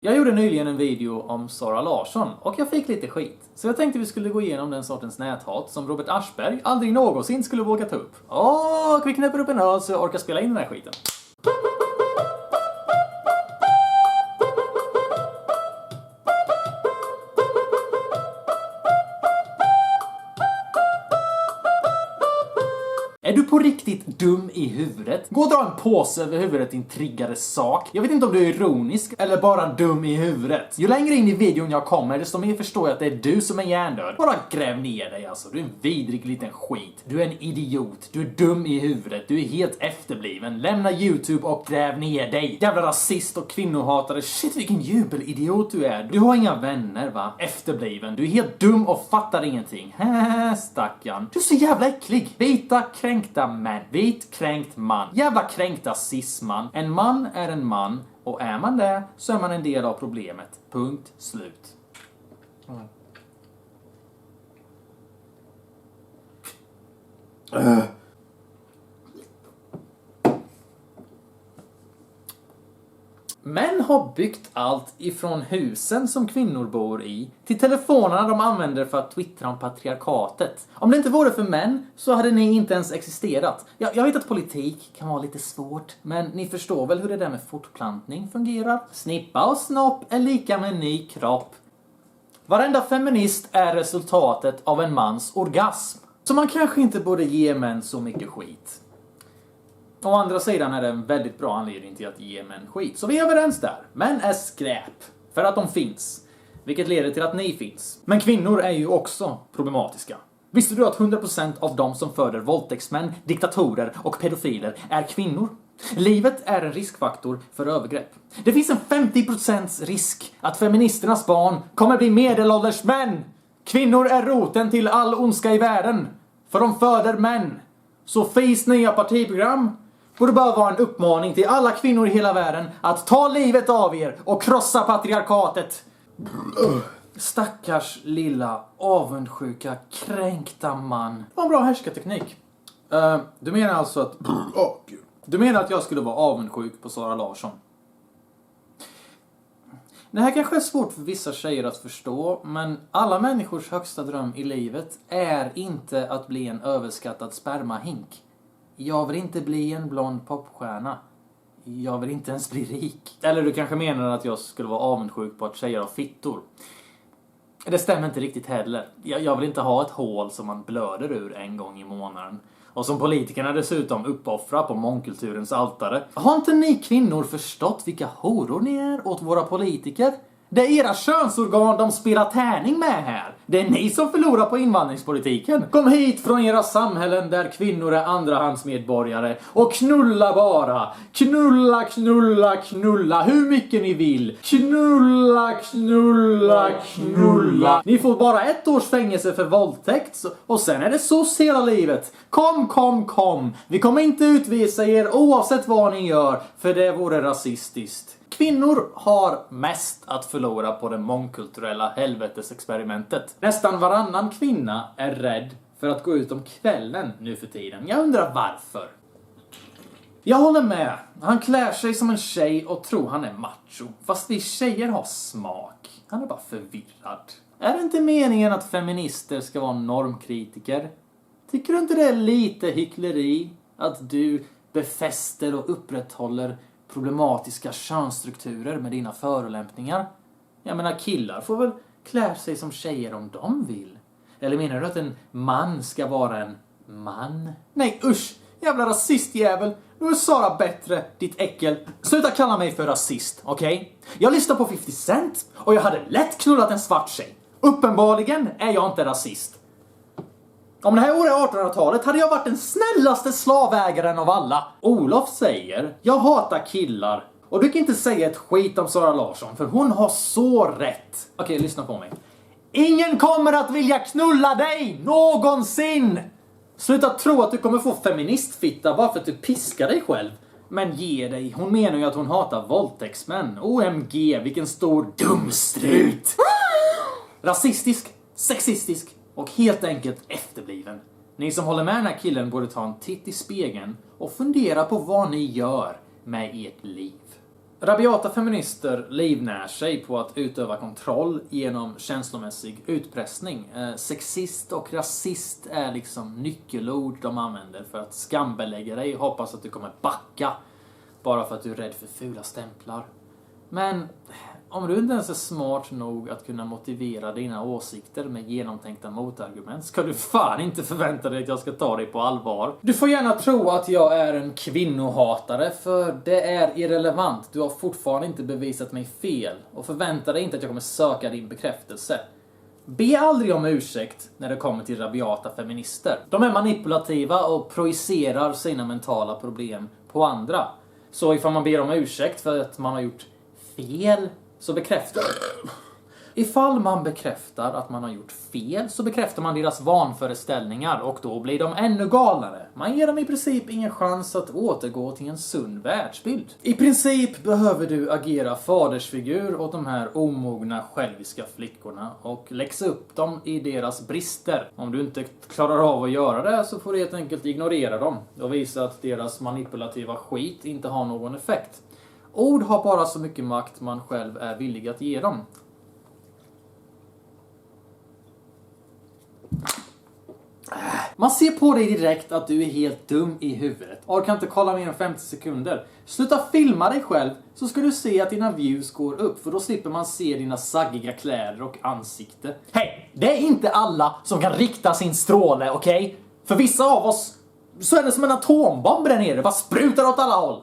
Jag gjorde nyligen en video om Zara Larsson och jag fick lite skit. Så jag tänkte vi skulle gå igenom den sortens näthat som Robert Aschberg aldrig någonsin skulle våga ta upp. Och vi knäpper upp en öl så jag orkar spela in den här skiten. Är du på riktigt dum i huvudet? Gå och dra en påse över huvudet, din triggade sak. Jag vet inte om du är ironisk eller bara dum i huvudet. Ju längre in i videon jag kommer, desto mer förstår jag att det är du som är hjärndöd. Bara gräv ner dig alltså. Du är en vidrig liten skit. Du är en idiot. Du är dum i huvudet. Du är helt efterbliven. Lämna YouTube och gräv ner dig. Jävla rasist och kvinnohatare. Shit, vilken jubelidiot du är. Du har inga vänner, va? Efterbliven. Du är helt dum och fattar ingenting. Stackarn. Du är så jävla äcklig. Vita kränkta män. Vit kränkt man. Jävla kränkta cisman. En man är en man. Och är man det så är man en del av problemet. Punkt slut. Män har byggt allt ifrån husen som kvinnor bor i till telefonerna de använder för att twittra om patriarkatet. Om det inte vore för män så hade ni inte ens existerat. Jag vet att politik kan vara lite svårt, men ni förstår väl hur det där med fortplantning fungerar? Snippa och snopp är lika med ny kropp. Varenda feminist är resultatet av en mans orgasm. Så man kanske inte borde ge män så mycket skit. Å andra sidan är det en väldigt bra anledning till att ge män skit. Så vi är överens där. Män är skräp. För att de finns. Vilket leder till att ni finns. Men kvinnor är ju också problematiska. Visste du att 100% av de som föder våldtäktsmän, diktatorer och pedofiler är kvinnor? Livet är en riskfaktor för övergrepp. Det finns en 50% risk att feministernas barn kommer bli medelålders män. Kvinnor är roten till all ondska i världen. För de föder män. Sofies nya partiprogram borde bara vara en uppmaning till alla kvinnor i hela världen att ta livet av er och krossa patriarkatet. Stackars lilla avundsjuka kränkta man. Det var en bra härskarteknik. Du menar alltså att du menar att jag skulle vara avundsjuk på Zara Larsson? Det här kanske är svårt för vissa tjejer att förstå, men alla människors högsta dröm i livet är inte att bli en överskattad spermahink. Jag vill inte bli en blond popstjärna. Jag vill inte ens bli rik. Eller du kanske menar att jag skulle vara avundsjuk på att tjejer har fittor. Det stämmer inte riktigt heller. Jag vill inte ha ett hål som man blöder ur en gång i månaden. Och som politikerna dessutom uppoffrar på mångkulturens altare. Har inte ni kvinnor förstått vilka horor ni är åt våra politiker? Det är era könsorgan de spelar tärning med här. Det är ni som förlorar på invandringspolitiken. Kom hit från era samhällen där kvinnor är andrahandsmedborgare och knulla bara. Knulla, knulla, knulla. Hur mycket ni vill. Knulla, knulla, knulla. Ni får bara 1 års fängelse för våldtäkt och sen är det så hela livet. Kom, kom, kom. Vi kommer inte utvisa er oavsett vad ni gör, för det vore rasistiskt. Kvinnor har mest att förlora på det mångkulturella helvetesexperimentet. Nästan varannan kvinna är rädd för att gå ut om kvällen nu för tiden. Jag undrar varför. Jag håller med. Han klär sig som en tjej och tror han är macho. Fast vi tjejer har smak. Han är bara förvirrad. Är det inte meningen att feminister ska vara normkritiker? Tycker du inte det är lite hyckleri att du befäster och upprätthåller problematiska könsstrukturer med dina förolämpningar? Jag menar, killar får väl klä sig som tjejer om de vill. Eller menar du att en man ska vara en man? Nej, usch! Jävla rasistjävel! Nu är Zara bättre, ditt äckel. Sluta kalla mig för rasist, okej? Jag lyssnar på 50 Cent och jag hade lätt knullat en svart tjej. Uppenbarligen är jag inte rasist. Om det här året 1800-talet hade jag varit den snällaste slavägaren av alla. Olof säger, jag hatar killar. Och du kan inte säga ett skit om Zara Larsson, för hon har så rätt. Okej, lyssna på mig. Ingen kommer att vilja knulla dig, någonsin! Sluta tro att du kommer få feministfitta bara för att du piskar dig själv. Men ge dig, hon menar ju att hon hatar våldtäktsmän. OMG, vilken stor dumstrut! Rasistisk, sexistisk och helt enkelt efterbliven. Ni som håller med den här killen borde ta en titt i spegeln och fundera på vad ni gör med ert liv. Rabiata feminister livnär sig på att utöva kontroll genom känslomässig utpressning. Sexist och rasist är liksom nyckelord de använder för att skambelägga dig och hoppas att du kommer backa bara för att du är rädd för fula stämplar. Men om du inte ens är smart nog att kunna motivera dina åsikter med genomtänkta motargument ska du fan inte förvänta dig att jag ska ta dig på allvar. Du får gärna tro att jag är en kvinnohatare, för det är irrelevant. Du har fortfarande inte bevisat mig fel och förvänta dig inte att jag kommer söka din bekräftelse. Be aldrig om ursäkt när det kommer till rabiata feminister. De är manipulativa och projicerar sina mentala problem på andra. Så ifall man ber om ursäkt för att man har gjort fel, så bekräftar ifall man bekräftar att man har gjort fel, så bekräftar man deras vanföreställningar och då blir de ännu galnare. Man ger dem i princip ingen chans att återgå till en sund världsbild. I princip behöver du agera fadersfigur åt de här omogna själviska flickorna och läxa upp dem i deras brister. Om du inte klarar av att göra det så får du helt enkelt ignorera dem och visa att deras manipulativa skit inte har någon effekt. Ord har bara så mycket makt man själv är villig att ge dem. Man ser på dig direkt att du är helt dum i huvudet. Orkar inte kolla mer än 50 sekunder. Sluta filma dig själv så ska du se att dina views går upp. För då slipper man se dina saggiga kläder och ansikte. Hej! Det är inte alla som kan rikta sin stråle, okej? För vissa av oss så är det som en atombomb där nere. Bara sprutar åt alla håll.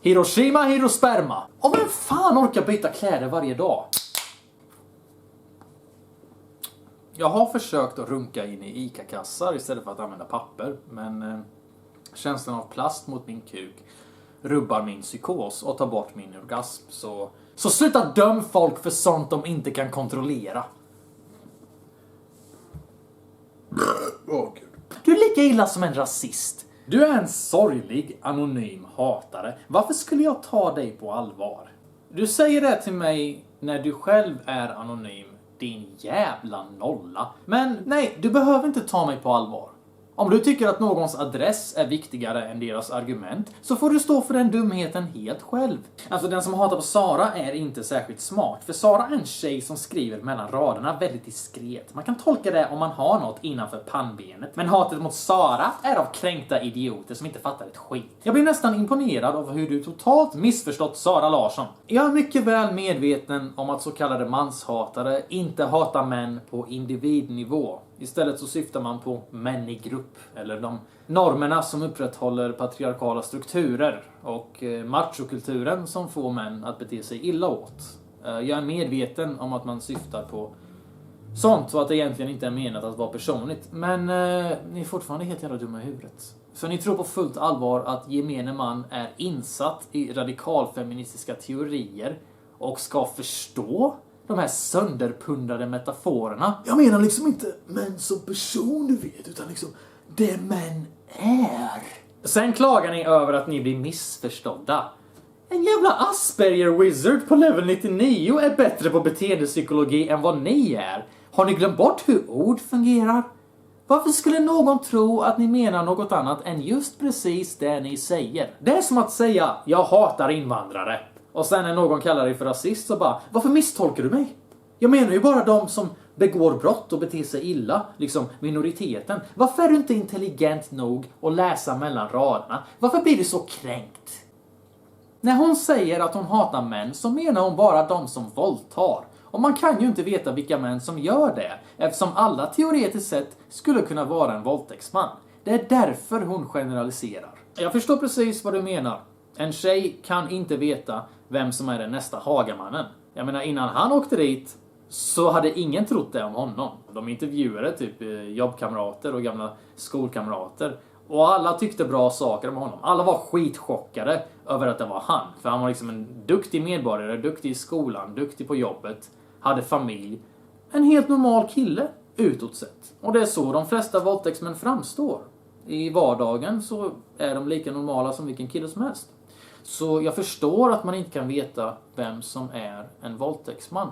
Hiroshima, Hirosperma. Och vem fan orkar byta kläder varje dag? Jag har försökt att runka in i ICA-kassar istället för att använda papper. Men känslan av plast mot min kuk rubbar min psykos och tar bort min orgasm. Så sluta döm folk för sånt de inte kan kontrollera. Du är lika illa som en rasist. Du är en sorglig, anonym hatare. Varför skulle jag ta dig på allvar? Du säger det till mig när du själv är anonym. Din jävla nolla. Men nej, du behöver inte ta mig på allvar. Om du tycker att någons adress är viktigare än deras argument så får du stå för den dumheten helt själv. Alltså den som hatar på Sara är inte särskilt smart. För Sara är en tjej som skriver mellan raderna väldigt diskret. Man kan tolka det om man har något innanför pannbenet. Men hatet mot Sara är av kränkta idioter som inte fattar ett skit. Jag blir nästan imponerad av hur du totalt missförstått Sara Larsson. Jag är mycket väl medveten om att så kallade manshatare inte hatar män på individnivå. Istället så syftar man på män i grupp, eller de normerna som upprätthåller patriarkala strukturer och machokulturen som får män att bete sig illa åt. Jag är medveten om att man syftar på sånt och att det egentligen inte är menat att vara personligt. Men ni är fortfarande helt jävla dumma i huvudet. För ni tror på fullt allvar att gemene man är insatt i radikalfeministiska teorier och ska förstå de här sönderpundade metaforerna. Jag menar liksom inte män som person, du vet, utan liksom det män är. Sen klagar ni över att ni blir missförstådda. En jävla Asperger wizard på level 99 är bättre på beteendepsykologi än vad ni är. Har ni glömt bort hur ord fungerar? Varför skulle någon tro att ni menar något annat än just precis det ni säger? Det är som att säga, jag hatar invandrare. Och sen när någon kallar dig för rasist så bara, varför misstolkar du mig? Jag menar ju bara de som begår brott och beter sig illa, liksom minoriteten. Varför är du inte intelligent nog att läsa mellan raderna? Varför blir du så kränkt? När hon säger att hon hatar män så menar hon bara de som våldtar. Och man kan ju inte veta vilka män som gör det, eftersom alla teoretiskt sett skulle kunna vara en våldtäktsman. Det är därför hon generaliserar. Jag förstår precis vad du menar. En tjej kan inte veta vem som är den nästa Hagamannen. Jag menar, innan han åkte dit så hade ingen trott det om honom. De intervjuade typ jobbkamrater och gamla skolkamrater. Och alla tyckte bra saker om honom. Alla var skitchockade över att det var han. För han var liksom en duktig medborgare, duktig i skolan, duktig på jobbet, hade familj. En helt normal kille utåt sett. Och det är så de flesta våldtäktsmän framstår. I vardagen så är de lika normala som vilken kille som helst. Så jag förstår att man inte kan veta vem som är en våldtäktsman.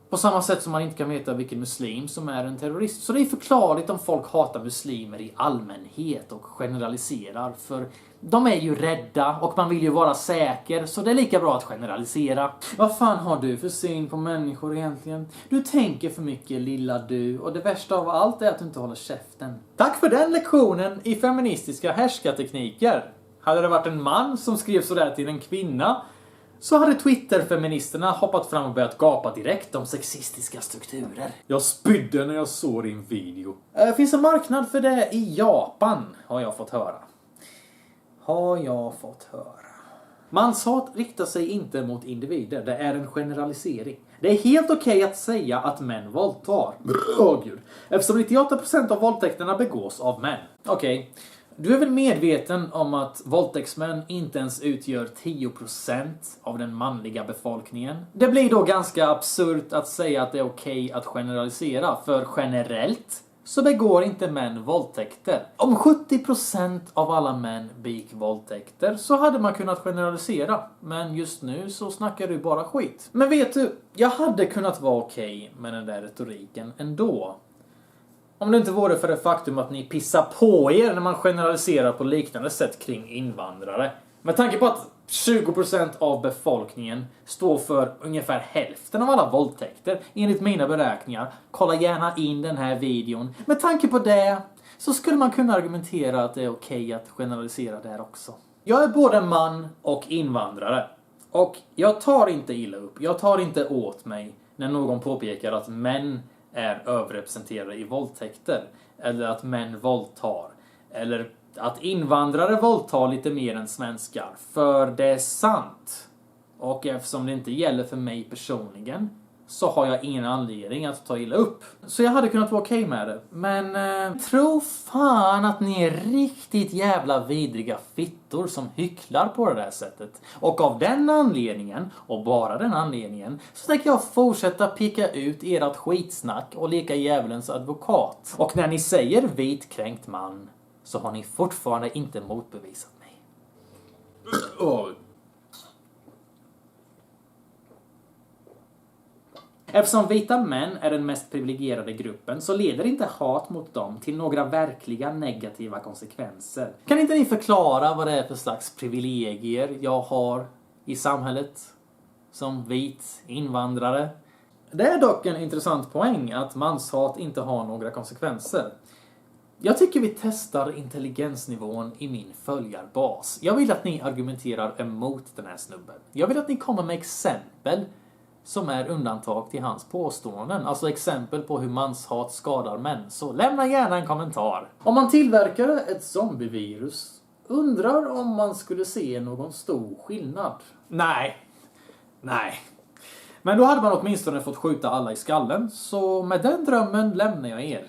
På samma sätt som man inte kan veta vilken muslim som är en terrorist. Så det är förklarligt om folk hatar muslimer i allmänhet och generaliserar. För de är ju rädda och man vill ju vara säker, så det är lika bra att generalisera. Vad fan har du för syn på människor egentligen? Du tänker för mycket, lilla du, och det värsta av allt är att du inte håller käften. Tack för den lektionen i feministiska härskartekniker. Hade det varit en man som skrev sådär till en kvinna, så hade Twitter-feministerna hoppat fram och börjat gapa direkt om sexistiska strukturer. Jag spydde när jag såg din video. Finns en marknad för det i Japan, har jag fått höra. Manshat riktar sig inte mot individer, det är en generalisering. Det är helt okej att säga att män våldtar. Gud. Eftersom 98% av våldtäkterna begås av män. Okej. Du är väl medveten om att våldtäktsmän inte ens utgör 10% av den manliga befolkningen? Det blir då ganska absurt att säga att det är okej att generalisera, för generellt så begår inte män våldtäkter. Om 70% av alla män begick våldtäkter så hade man kunnat generalisera. Men just nu så snackar du bara skit. Men vet du, jag hade kunnat vara okej med den där retoriken ändå. Om det inte vore för det faktum att ni pissar på er när man generaliserar på liknande sätt kring invandrare. Med tanke på att 20% av befolkningen står för ungefär hälften av alla våldtäkter, enligt mina beräkningar. Kolla gärna in den här videon. Med tanke på det så skulle man kunna argumentera att det är okej att generalisera där också. Jag är både man och invandrare. Och jag tar inte illa upp, jag tar inte åt mig när någon påpekar att män är överrepresenterade i våldtäkter. Eller att män våldtar. Eller att invandrare våldtar lite mer än svenskar. För det är sant. Och eftersom det inte gäller för mig personligen så har jag ingen anledning att ta illa upp. Så jag hade kunnat vara okej med det. Men tro fan att ni är riktigt jävla vidriga fittor som hycklar på det där sättet. Och av den anledningen, och bara den anledningen, så tänker jag fortsätta picka ut ert skitsnack och leka djävulens advokat. Och när ni säger vitkränkt man så har ni fortfarande inte motbevisat mig. Eftersom vita män är den mest privilegierade gruppen så leder inte hat mot dem till några verkliga negativa konsekvenser. Kan inte ni förklara vad det är för slags privilegier jag har i samhället som vit invandrare? Det är dock en intressant poäng att manshat inte har några konsekvenser. Jag tycker vi testar intelligensnivån i min följarbas. Jag vill att ni argumenterar emot den här snubben. Jag vill att ni kommer med exempel som är undantag till hans påståenden. Alltså exempel på hur manshat skadar män. Så lämna gärna en kommentar. Om man tillverkade ett zombievirus, undrar om man skulle se någon stor skillnad? Nej. Men då hade man åtminstone fått skjuta alla i skallen. Så med den drömmen lämnar jag er.